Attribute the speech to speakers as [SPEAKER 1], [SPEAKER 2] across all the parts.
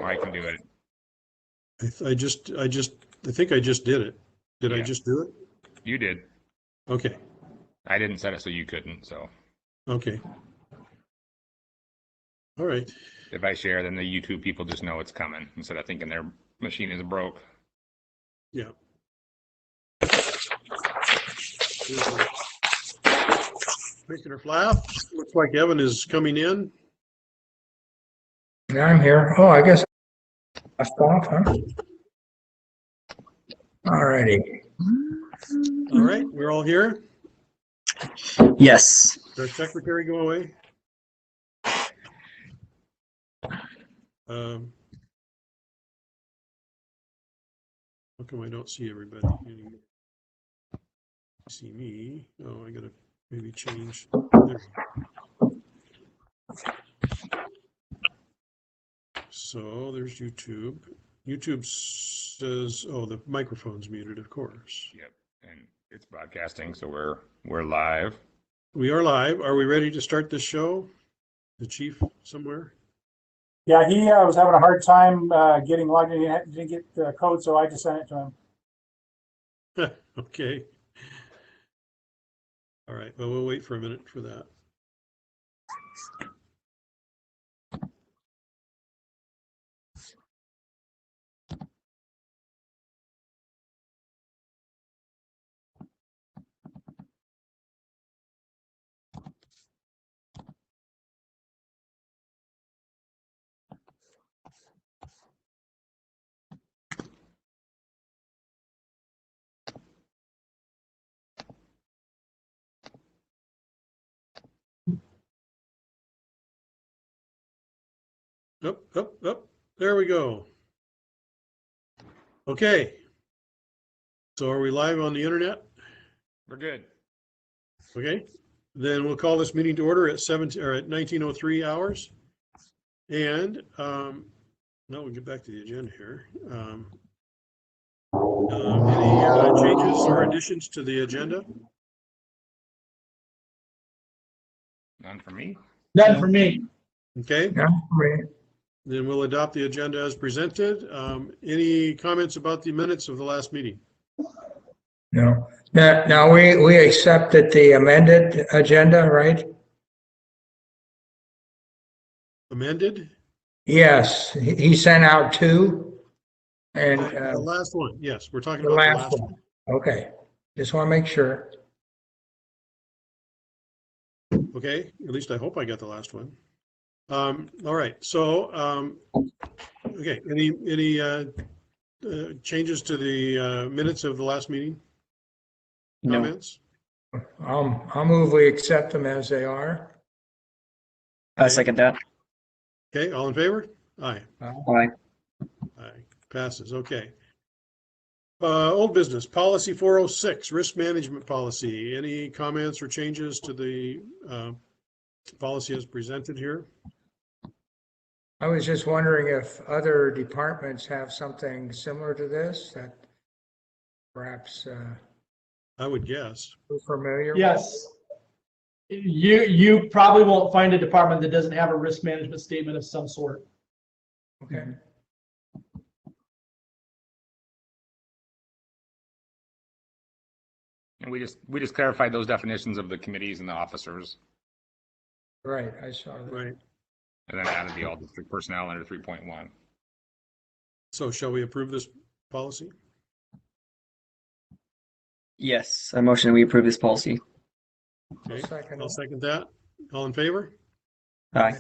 [SPEAKER 1] Or I can do it.
[SPEAKER 2] I think I just did it. Did I
[SPEAKER 1] Yeah.
[SPEAKER 2] just do it?
[SPEAKER 1] You did.
[SPEAKER 2] Okay.
[SPEAKER 1] I didn't set it so you couldn't. So
[SPEAKER 2] Okay. All right.
[SPEAKER 1] if I share, then the YouTube people just know it's coming instead of thinking their machine is broke.
[SPEAKER 2] Yeah. Commissioner Flapp, looks like Evan is coming in.
[SPEAKER 3] Yeah, I'm here. Oh, I guess I off, huh? All righty.
[SPEAKER 2] All right, we're all here.
[SPEAKER 4] Yes.
[SPEAKER 2] Our secretary go away. How come I don't see everybody anymore? See me? Oh, I gotta maybe change. There. So there's YouTube. YouTube says, oh, the microphone's muted, of course.
[SPEAKER 1] Yep. And it's broadcasting, so we're live.
[SPEAKER 2] We are live. Are we ready to start this show? The chief somewhere?
[SPEAKER 5] Yeah, he was having a hard time getting logged in. He didn't get the code, so I just sent it to him.
[SPEAKER 2] Okay. All right. Well, we'll wait for a minute for that. Up. There we go. Okay. So are we live on the internet?
[SPEAKER 1] We're good.
[SPEAKER 2] Okay. Then we'll call this meeting to order at 19:03 hours. And now we'll get back to the agenda here. Any changes or additions to the agenda?
[SPEAKER 1] None for me.
[SPEAKER 5] None for me.
[SPEAKER 2] Okay.
[SPEAKER 3] Yeah, great.
[SPEAKER 2] Then we'll adopt the agenda as presented. Any comments about the minutes of the last meeting?
[SPEAKER 3] No. Now we accepted the amended agenda, right?
[SPEAKER 2] Amended?
[SPEAKER 3] Yes, he sent out two. And
[SPEAKER 2] The last one, yes, we're talking
[SPEAKER 3] the
[SPEAKER 2] about the
[SPEAKER 3] last
[SPEAKER 2] last
[SPEAKER 3] one. Okay, just want to make sure.
[SPEAKER 2] one. Okay, at least I hope I got the last one. All right, so, okay, any changes to the minutes of the last meeting?
[SPEAKER 4] No.
[SPEAKER 2] Comments?
[SPEAKER 3] I'll move we accept them as they are.
[SPEAKER 4] I second that.
[SPEAKER 2] Okay, all in favor? Aye.
[SPEAKER 4] Aye.
[SPEAKER 2] Aye, passes, okay. Old business, policy 406, risk management policy. Any comments or changes to the policy as presented here?
[SPEAKER 3] I was just wondering if other departments have something similar to this that perhaps
[SPEAKER 2] I would guess.
[SPEAKER 3] we're familiar with.
[SPEAKER 6] Yes. You probably won't find a department that doesn't have a risk management statement of some sort.
[SPEAKER 3] Okay.
[SPEAKER 1] And we just clarified those definitions of the committees and the officers,
[SPEAKER 3] Right, I saw that.
[SPEAKER 2] Right.
[SPEAKER 1] and then added the all district personnel under 3.1.
[SPEAKER 2] So shall we approve this policy?
[SPEAKER 4] Yes. I motion we approve this policy.
[SPEAKER 2] Okay,
[SPEAKER 3] Second.
[SPEAKER 2] I'll second that. All in favor?
[SPEAKER 4] Aye.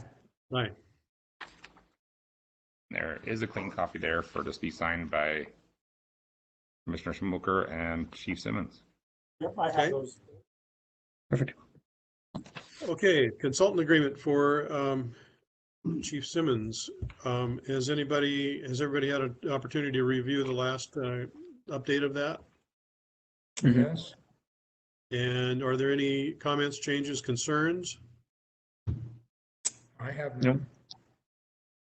[SPEAKER 2] Aye.
[SPEAKER 1] There is a clean copy there for to be signed by Commissioner Schmoker and Chief Simmons.
[SPEAKER 5] Yep, I
[SPEAKER 2] Okay.
[SPEAKER 5] have those.
[SPEAKER 4] Perfect.
[SPEAKER 2] Okay, consultant agreement for Chief Simmons. Has everybody had an opportunity to review the last update of that?
[SPEAKER 4] Mhm.
[SPEAKER 3] Yes.
[SPEAKER 2] And are there any comments, changes, concerns?
[SPEAKER 3] I have
[SPEAKER 4] No.
[SPEAKER 3] none.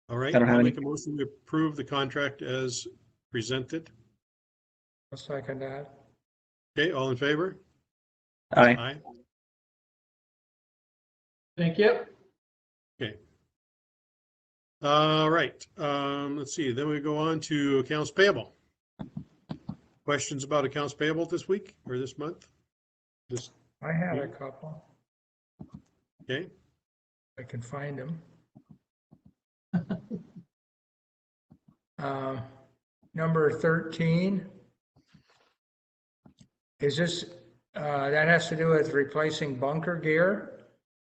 [SPEAKER 2] All right,
[SPEAKER 4] I don't have
[SPEAKER 2] I'll
[SPEAKER 4] any.
[SPEAKER 2] make a motion to approve the contract as presented.
[SPEAKER 3] I'll second that.
[SPEAKER 2] Okay, all in favor?
[SPEAKER 4] Aye.
[SPEAKER 2] Aye.
[SPEAKER 6] Thank you.
[SPEAKER 2] Okay. All right. let's see, then we go on to accounts payable. Questions about accounts payable this week or this month? This,
[SPEAKER 3] I had a couple.
[SPEAKER 2] okay,
[SPEAKER 3] I can find them. Number 13. Is this, that has to do with replacing bunker gear?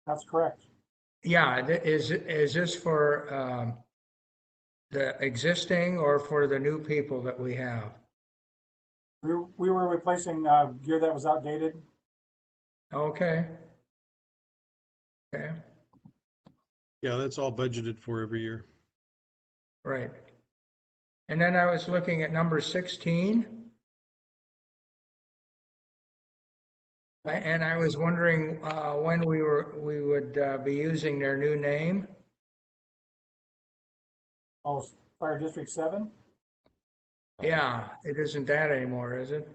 [SPEAKER 5] That's correct.
[SPEAKER 3] Yeah, is this for the existing or for the new people that we have?
[SPEAKER 5] We were replacing gear that was outdated.
[SPEAKER 3] Okay. Okay,
[SPEAKER 2] yeah, that's all budgeted for every year.
[SPEAKER 3] right. And then I was looking at number 16. And I was wondering when we would be using their new name.
[SPEAKER 5] Oh, Fire District 7.
[SPEAKER 3] Yeah, it isn't that anymore, is it?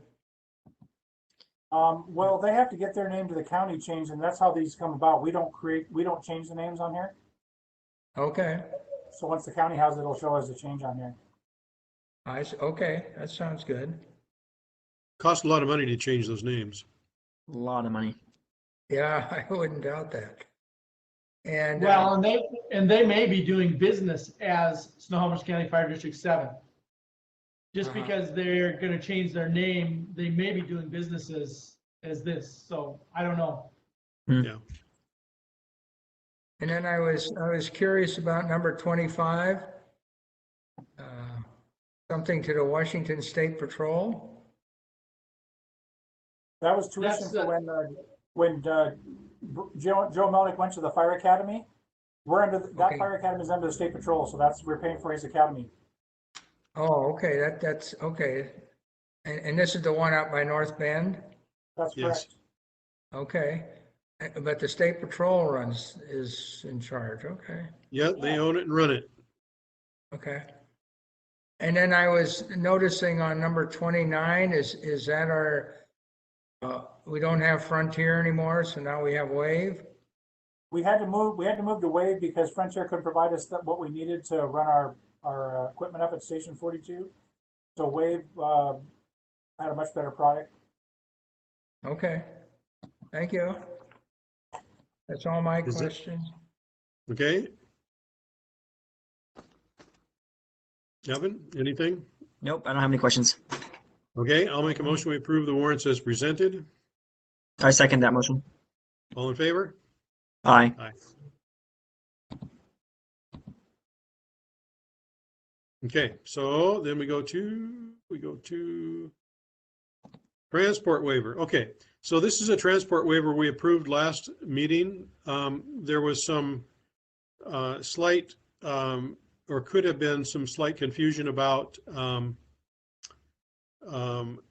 [SPEAKER 5] Well, they have to get their name to the county changed, and that's how these come about. We don't change the names on here.
[SPEAKER 3] Okay,
[SPEAKER 5] So once the county has it, it'll show us a change on here.
[SPEAKER 3] okay, that sounds good.
[SPEAKER 2] Cost a lot of money to change those names.
[SPEAKER 4] A lot of money.
[SPEAKER 3] Yeah, I wouldn't doubt that. And
[SPEAKER 6] Well, and they may be doing business as Snohomish County Fire District 7. Just
[SPEAKER 3] Uh-huh.
[SPEAKER 6] because they're gonna change their name, they may be doing businesses as this, so I don't know.
[SPEAKER 2] Yeah.
[SPEAKER 3] and then I was curious about number 25. Something to the Washington State Patrol.
[SPEAKER 5] That was tuition
[SPEAKER 6] That's
[SPEAKER 5] for when Joe Melnick went to the fire academy. We're under that
[SPEAKER 3] Okay.
[SPEAKER 5] fire academy is under the state patrol, so we're paying for his academy.
[SPEAKER 3] Oh, okay, that's okay. And this is the one out by North Bend?
[SPEAKER 5] That's
[SPEAKER 2] Yes.
[SPEAKER 5] correct.
[SPEAKER 3] Okay. But the State Patrol is in charge, okay.
[SPEAKER 2] Yeah, they own it and run it.
[SPEAKER 3] Okay. And then I was noticing on number 29, is that our, we don't have Frontier anymore, so now we have Wave?
[SPEAKER 5] We had to move to Wave because Frontier couldn't provide us what we needed to run our equipment up at Station 42. So Wave had a much better product.
[SPEAKER 3] Okay. Thank you. That's all my
[SPEAKER 2] Is it-
[SPEAKER 3] questions.
[SPEAKER 2] Okay. Kevin, anything?
[SPEAKER 4] Nope, I don't have any questions.
[SPEAKER 2] Okay, I'll make a motion. We approve the warrants as presented.
[SPEAKER 4] I second that motion.
[SPEAKER 2] All in favor?
[SPEAKER 4] Aye.
[SPEAKER 2] Okay, so then we go to transport waiver. Okay, so this is a transport waiver we approved last meeting. There was some slight or could have been some slight confusion about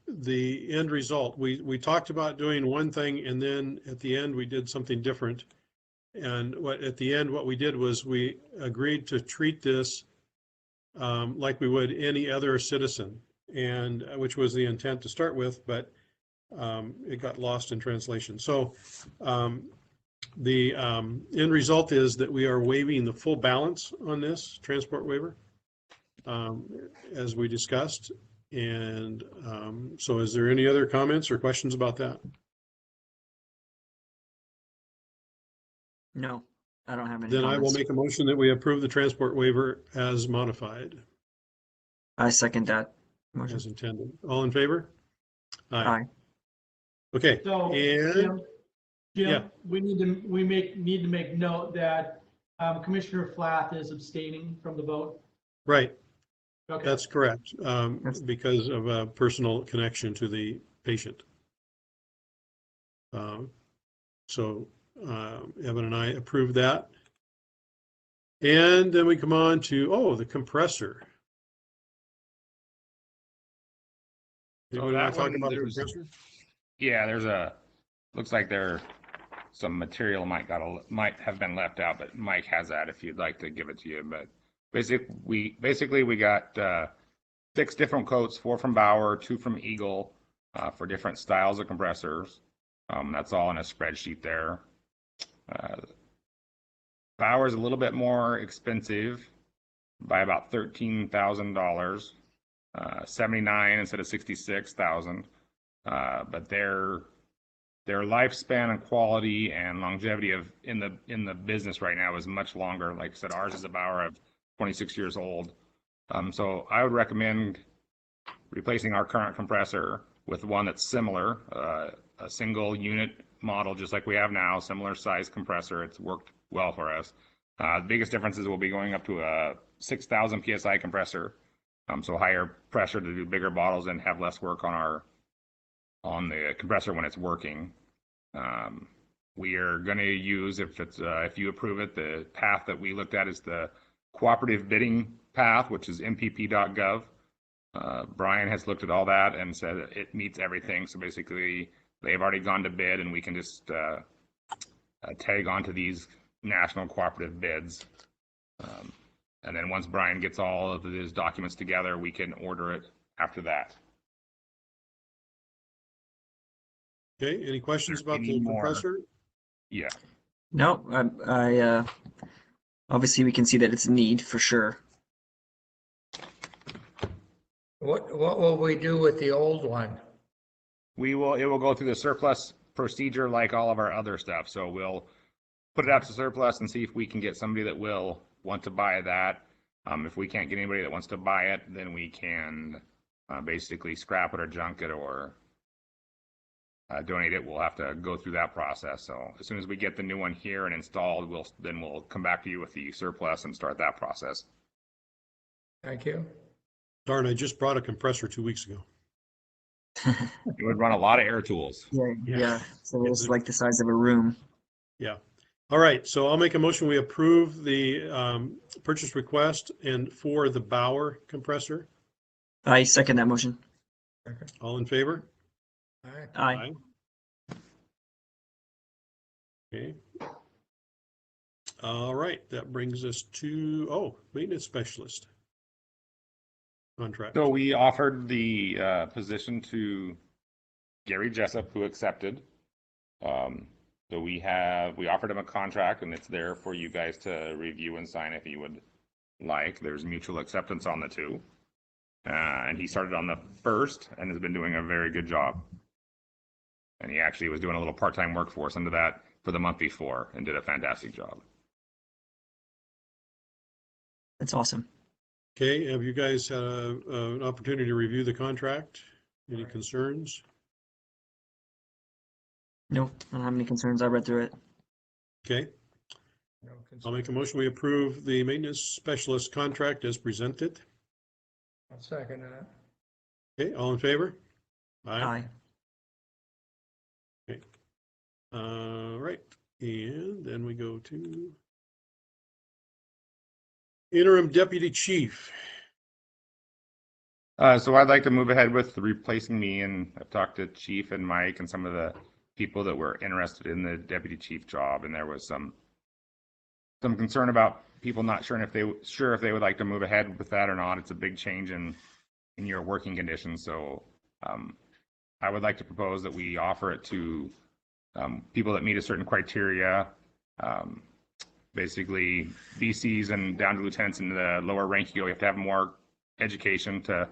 [SPEAKER 2] the end result. We talked about doing one thing and then at the end we did something different. And at the end, what we did was we agreed to treat this like we would any other citizen, and which was the intent to start with, but it got lost in translation. So the end result is that we are waiving the full balance on this transport waiver, as we discussed. And so is there any other comments or questions about that?
[SPEAKER 4] No, I don't have any
[SPEAKER 2] Then I will
[SPEAKER 4] comments.
[SPEAKER 2] make a motion that we approve the transport waiver as modified,
[SPEAKER 4] I second that
[SPEAKER 2] as
[SPEAKER 4] motion.
[SPEAKER 2] intended. All in favor?
[SPEAKER 4] Aye.
[SPEAKER 2] Okay,
[SPEAKER 6] So,
[SPEAKER 2] and
[SPEAKER 6] Jim,
[SPEAKER 2] yeah.
[SPEAKER 6] we need to make note that Commissioner Flath is abstaining from the vote.
[SPEAKER 2] right,
[SPEAKER 6] Okay.
[SPEAKER 2] that's correct,
[SPEAKER 4] Yes.
[SPEAKER 2] because of a personal connection to the patient. So Evan and I approved that. And then we come on to, the compressor. Anybody want
[SPEAKER 1] that
[SPEAKER 2] to talk
[SPEAKER 1] one,
[SPEAKER 2] about the
[SPEAKER 1] there's-
[SPEAKER 2] compressor?
[SPEAKER 1] Yeah, looks like some material might have been left out, but Mike has that if you'd like to give it to you. But basically we got 6 different quotes, 4 from Bauer, 2 from Eagle, for different styles of compressors. That's all in a spreadsheet there. Bauer's a little bit more expensive, by about $13,000, 79 instead of 66,000. But their lifespan and quality and longevity of in the business right now is much longer. Like I said, ours is a Bauer of 26 years old. So I would recommend replacing our current compressor with one that's similar, a single unit model, just like we have now, similar size compressor. It's worked well for us. The biggest differences will be going up to a 6,000 PSI compressor. So higher pressure to do bigger bottles and have less work on the compressor when it's working. We are going to use, if you approve it, the path that we looked at is the cooperative bidding path, which is mpp.gov. Brian has looked at all that and said it meets everything. So basically, they've already gone to bid, and we can just tag onto these national cooperative bids. And then once Brian gets all of his documents together, we can order it after that.
[SPEAKER 2] Okay, any questions about
[SPEAKER 1] Any
[SPEAKER 2] the
[SPEAKER 1] more?
[SPEAKER 2] compressor?
[SPEAKER 1] Yeah.
[SPEAKER 4] No, I obviously we can see that it's a need for sure.
[SPEAKER 3] What will we do with the old one?
[SPEAKER 1] It will go through the surplus procedure like all of our other stuff. So we'll put it out to surplus and see if we can get somebody that will want to buy that. If we can't get anybody that wants to buy it, then we can basically scrap it or junk it or donate it. We'll have to go through that process. So as soon as we get the new one here and installed, we'll come back to you with the surplus and start that process.
[SPEAKER 3] Thank you.
[SPEAKER 2] Darn, I just brought a compressor 2 weeks ago.
[SPEAKER 1] It would run a lot of air tools.
[SPEAKER 4] Yeah. So it's like the size of a room.
[SPEAKER 2] Yeah. All right, so I'll make a motion. We approve the purchase request and for the Bauer compressor.
[SPEAKER 4] I second that motion.
[SPEAKER 2] All in favor?
[SPEAKER 3] All right.
[SPEAKER 4] Aye.
[SPEAKER 2] Okay. All right, that brings us to, maintenance specialist contract.
[SPEAKER 1] So we offered the position to Gary Jessup, who accepted. So we offered him a contract, and it's there for you guys to review and sign if you would like. There's mutual acceptance on the two. And he started on the 1st and has been doing a very good job. And he actually was doing a little part-time work for us under that for the month before and did a fantastic job.
[SPEAKER 4] That's awesome.
[SPEAKER 2] Okay, have you guys had an opportunity to review the contract? Any concerns?
[SPEAKER 4] Nope, I don't have any concerns. I read through it.
[SPEAKER 2] Okay,
[SPEAKER 3] No
[SPEAKER 2] I'll make a motion. We approve the maintenance specialist contract as presented.
[SPEAKER 3] I'll second that.
[SPEAKER 2] Okay, all in favor?
[SPEAKER 4] Aye.
[SPEAKER 2] Okay. All right, and then we go to interim deputy chief.
[SPEAKER 1] So I'd like to move ahead with replacing me, and I've talked to Chief and Mike and some of the people that were interested in the deputy chief job, and there was some concern about people not sure if they would like to move ahead with that or not. It's a big change in your working conditions, so I would like to propose that we offer it to people that meet a certain criteria, basically VCs and down to lieutenants in the lower rank you go. You have to have more education to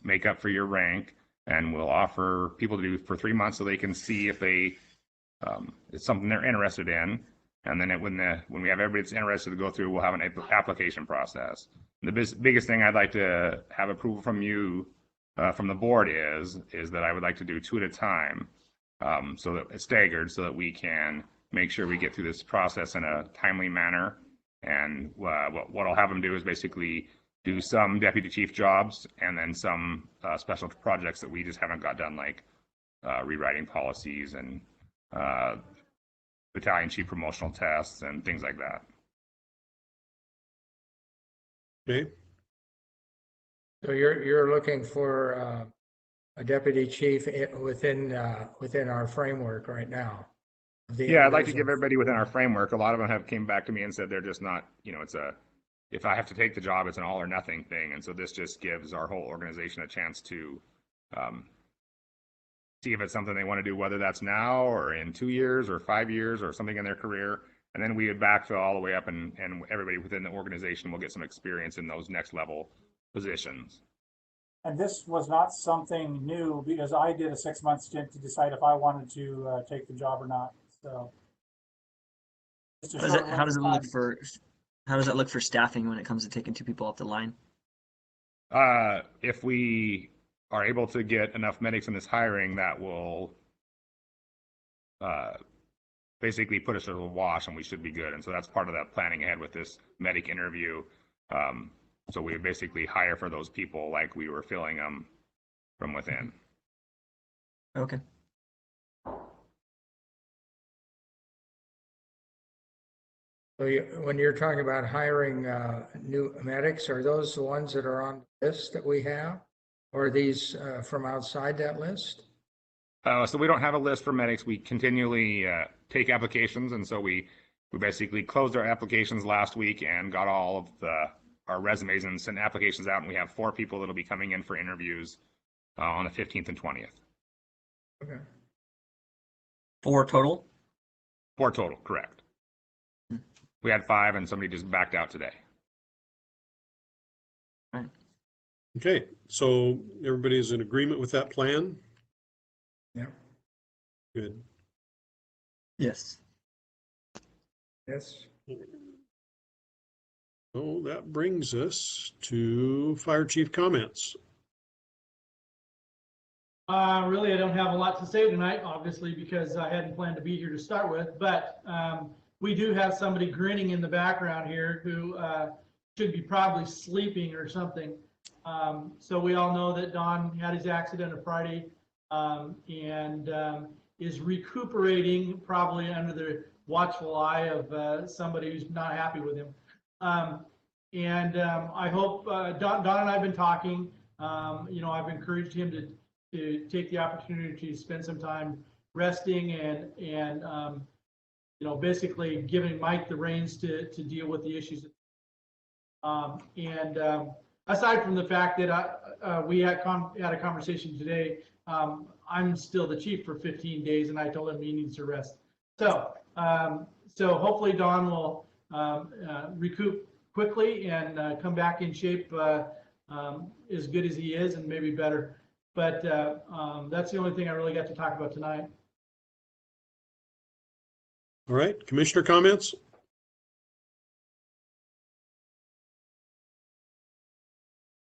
[SPEAKER 1] make up for your rank, and we'll offer people to do for 3 months so they can see if it's something they're interested in. And then when we have everybody that's interested to go through, we'll have an application process. The biggest thing I'd like to have approval from you, from the board is that I would like to do 2 at a time, so that it's staggered, so that we can make sure we get through this process in a timely manner. And what I'll have them do is basically do some deputy chief jobs and then some special projects that we just haven't got done, like rewriting policies and battalion chief promotional tests and things like that.
[SPEAKER 2] Okay,
[SPEAKER 3] So you're looking for a deputy chief within our framework right now?
[SPEAKER 1] Yeah, I'd like to give everybody within our framework. A lot of them have came back to me and said they're just not, if I have to take the job, it's an all or nothing thing. And so this just gives our whole organization a chance to see if it's something they want to do, whether that's now or in 2 years or 5 years or something in their career. And then we would backfill all the way up and everybody within the organization will get some experience in those next level positions.
[SPEAKER 5] And this was not something new because I did a 6-month stint to decide if I wanted to take the job or not. So. Just a short
[SPEAKER 4] How does it look
[SPEAKER 5] time.
[SPEAKER 4] for how does that look for staffing when it comes to taking 2 people off the line?
[SPEAKER 1] If we are able to get enough medics in this hiring, that will basically put us at a wash and we should be good. And so that's part of that planning ahead with this medic interview. So we basically hire for those people like we were filling them from within.
[SPEAKER 4] Okay.
[SPEAKER 3] So when you're talking about hiring new medics, are those the ones that are on the list that we have? Or are these from outside that list?
[SPEAKER 1] So we don't have a list for medics. We continually take applications, and so we basically closed our applications last week and got all of our resumes and sent applications out. And we have 4 people that'll be coming in for interviews on the 15th and 20th.
[SPEAKER 3] Okay.
[SPEAKER 4] 4 total?
[SPEAKER 1] 4 total, correct. We had 5, and somebody just backed out today.
[SPEAKER 2] Okay, so everybody's in agreement with that plan?
[SPEAKER 3] Yeah.
[SPEAKER 2] Good.
[SPEAKER 4] Yes.
[SPEAKER 3] Yes.
[SPEAKER 2] So that brings us to fire chief comments.
[SPEAKER 6] Really, I don't have a lot to say tonight, obviously, because I hadn't planned to be here to start with, but we do have somebody grinning in the background here who should be probably sleeping or something. So we all know that Don had his accident on Friday and is recuperating probably under the watchful eye of somebody who's not happy with him. I hope Don and I have been talking. I've encouraged him to take the opportunity to spend some time resting and basically giving Mike the reins to deal with the issues. Aside from the fact that we had a conversation today, I'm still the chief for 15 days, and I told him he needs to rest. So hopefully Don will recoup quickly and come back in shape as good as he is, and maybe better. But that's the only thing I really got to talk about tonight.
[SPEAKER 2] All right, commissioner comments?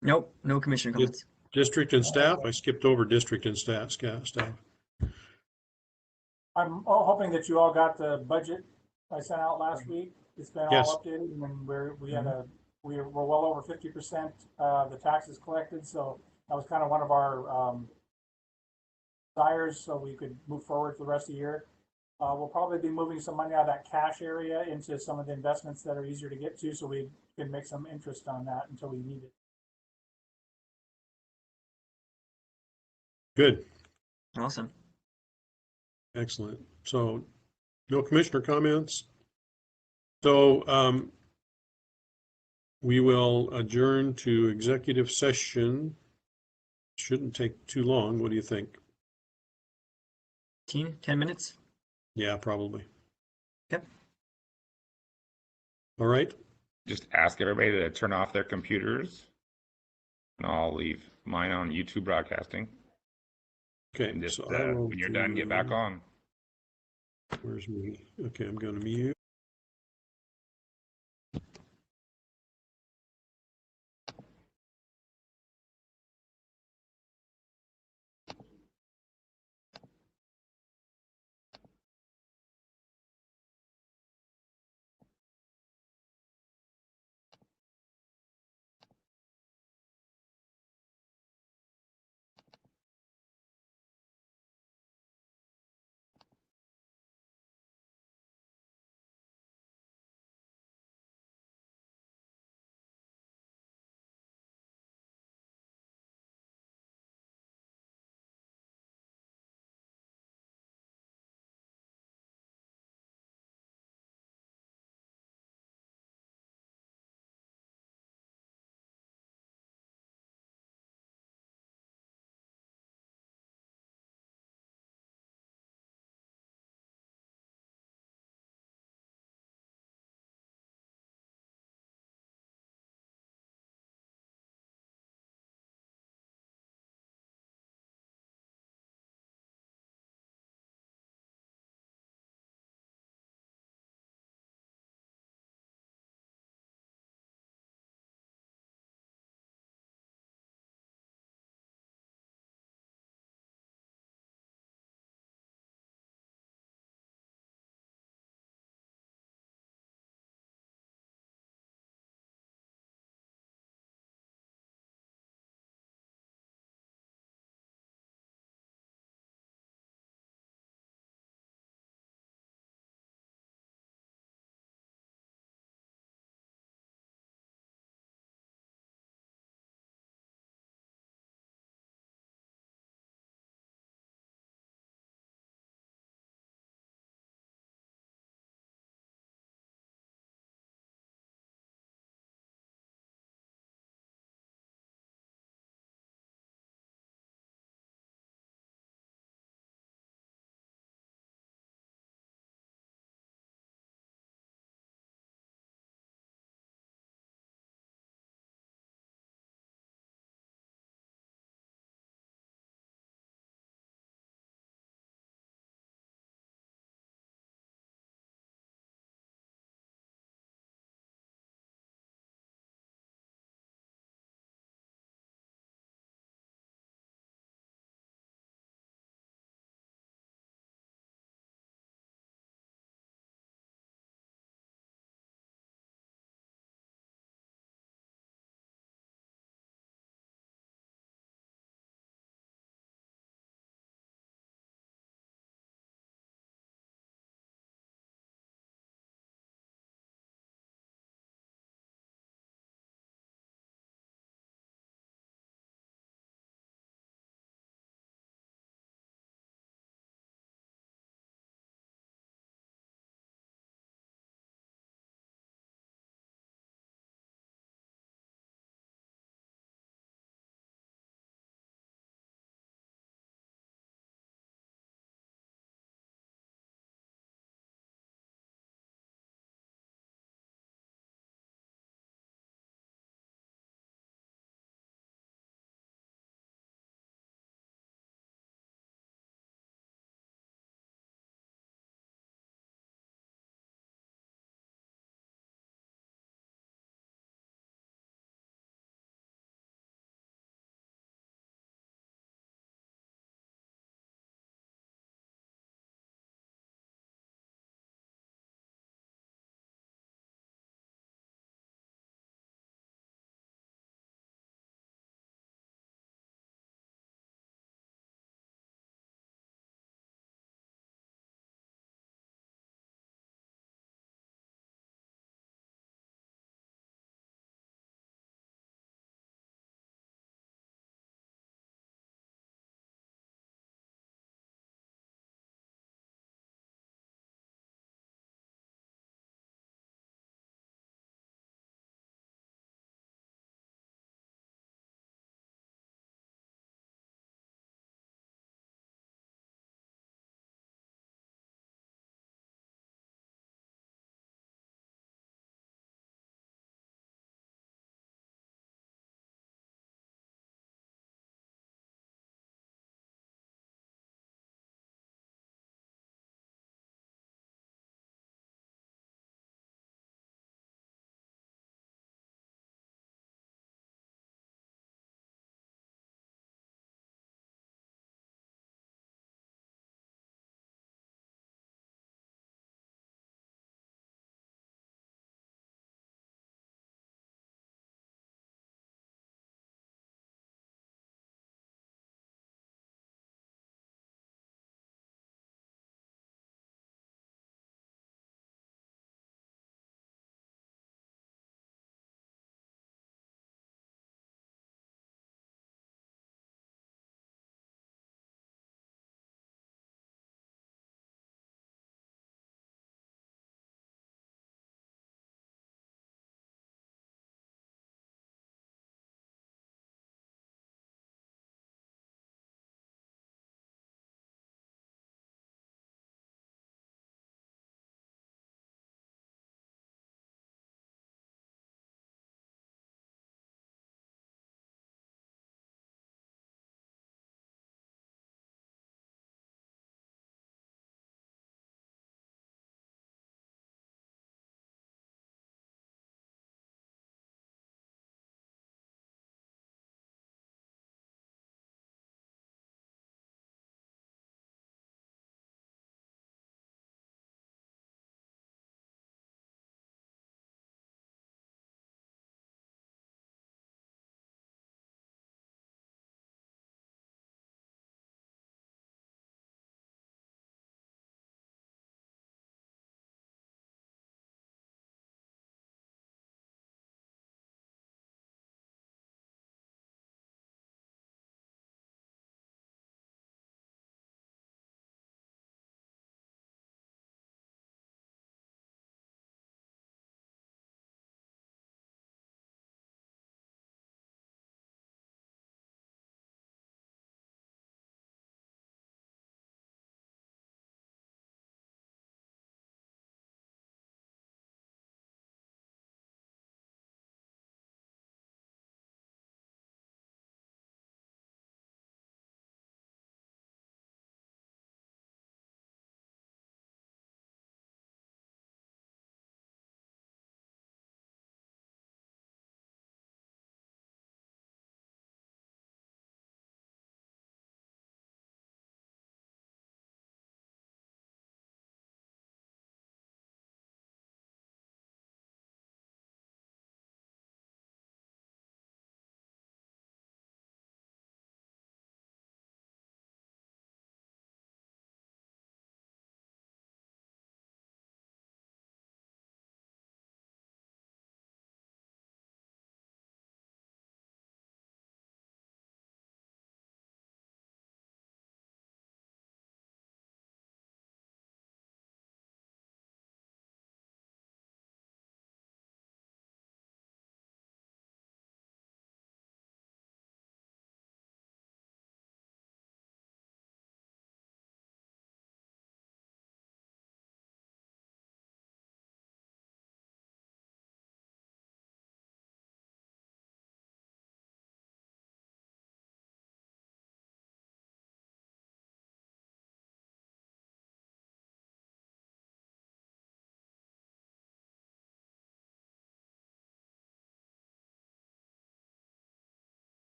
[SPEAKER 4] Nope, no commissioner comments.
[SPEAKER 2] District and staff? I skipped over district and staff.
[SPEAKER 5] I'm hoping that you all got the budget I sent out last week. It's been
[SPEAKER 2] Yes.
[SPEAKER 5] all updated, and then we're well over 50% the taxes collected. So that was kind of one of our desires, so we could move forward for the rest of the year. We'll probably be moving some money out of that cash area into some of the investments that are easier to get to, so we can make some interest on that until we need it.
[SPEAKER 2] Good,
[SPEAKER 4] Awesome.
[SPEAKER 2] excellent. So no commissioner comments. So we will adjourn to executive session. Shouldn't take too long. What do you think?
[SPEAKER 4] 10 minutes?
[SPEAKER 2] Yeah, probably.
[SPEAKER 4] Yep.
[SPEAKER 2] All right.
[SPEAKER 1] Just ask everybody to turn off their computers, and I'll leave mine on YouTube broadcasting.
[SPEAKER 2] Okay.
[SPEAKER 1] And just
[SPEAKER 2] So I will
[SPEAKER 1] when you're done, get back on.
[SPEAKER 2] Where's me? Okay, I'm going to mute.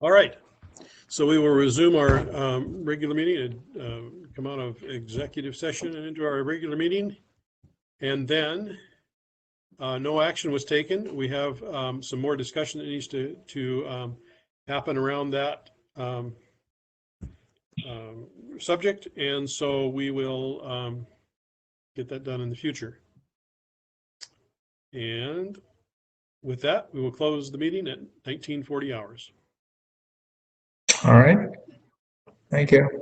[SPEAKER 2] All right. So we will resume our regular meeting and come out of executive session and into our regular meeting. And then no action was taken. We have some more discussion that needs to happen around that subject. And so we will get that done in the future. And with that, we will close the meeting at 19:40 hours.
[SPEAKER 3] All right. Thank you.